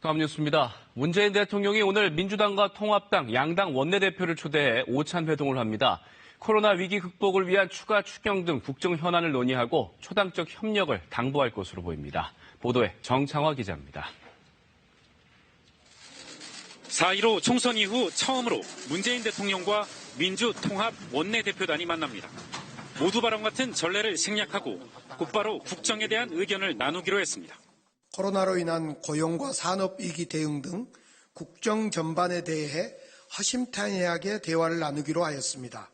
다음 뉴스입니다. 문재인 대통령이 오늘 민주당과 통합당, 양당 원내대표를 초대해 오찬 회동을 합니다. 코로나 위기 극복을 위한 추가 추경 등 국정 현안을 논의하고 초당적 협력을 당부할 것으로 보입니다. 보도에 정창화 기자입니다. 4.15 총선 이후 처음으로 문재인 대통령과 민주통합 원내대표단이 만납니다. 모두 발언 같은 전례를 생략하고 곧바로 국정에 대한 의견을 나누기로 했습니다. 코로나로 인한 고용과 산업위기 대응 등 국정 전반에 대해 허심탄회하게 대화를 나누기로 하였습니다.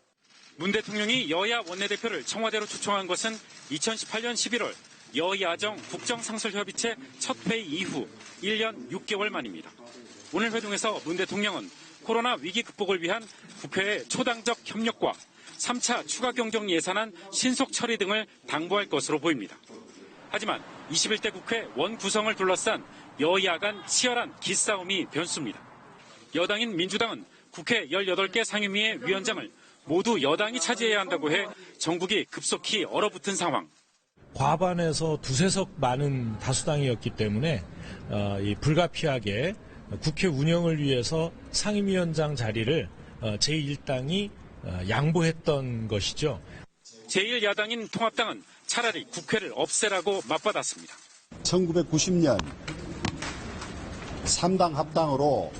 문 대통령이 여야 원내대표를 청와대로 초청한 것은 2018년 11월 여야정 국정상설협의체 첫 회의 이후 1년 6개월 만입니다. 오늘 회동에서 문 대통령은 코로나 위기 극복을 위한 국회의 초당적 협력과 3차 추가 경정 예산안 신속 처리 등을 당부할 것으로 보입니다. 하지만 21대 국회 원구성을 둘러싼 여야 간 치열한 기싸움이 변수입니다. 여당인 민주당은 국회 18개 상임위의 위원장을 모두 여당이 차지해야 한다고 해 정국이 급속히 얼어붙은 상황. 과반에서 두세 석 많은 다수당이었기 때문에 불가피하게 국회 운영을 위해서 상임위원장 자리를 제1당이 양보했던 것이죠. 제1야당인 통합당은 차라리 국회를 없애라고 맞받았습니다. 1990년 3당 합당으로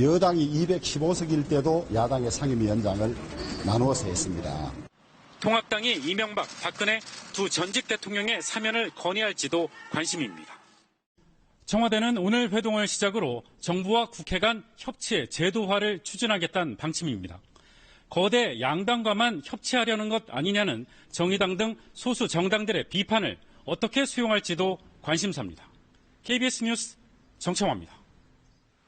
여당이 215석일 때도 야당의 상임위원장을 나누어서 했습니다. 통합당이 이명박, 박근혜 두 전직 대통령의 사면을 건의할지도 관심입니다. 청와대는 오늘 회동을 시작으로 정부와 국회 간 협치의 제도화를 추진하겠다는 방침입니다. 거대 양당과만 협치하려는 것 아니냐는 정의당 등 소수 정당들의 비판을 어떻게 수용할지도 관심사입니다. KBS 뉴스 정청화입니다.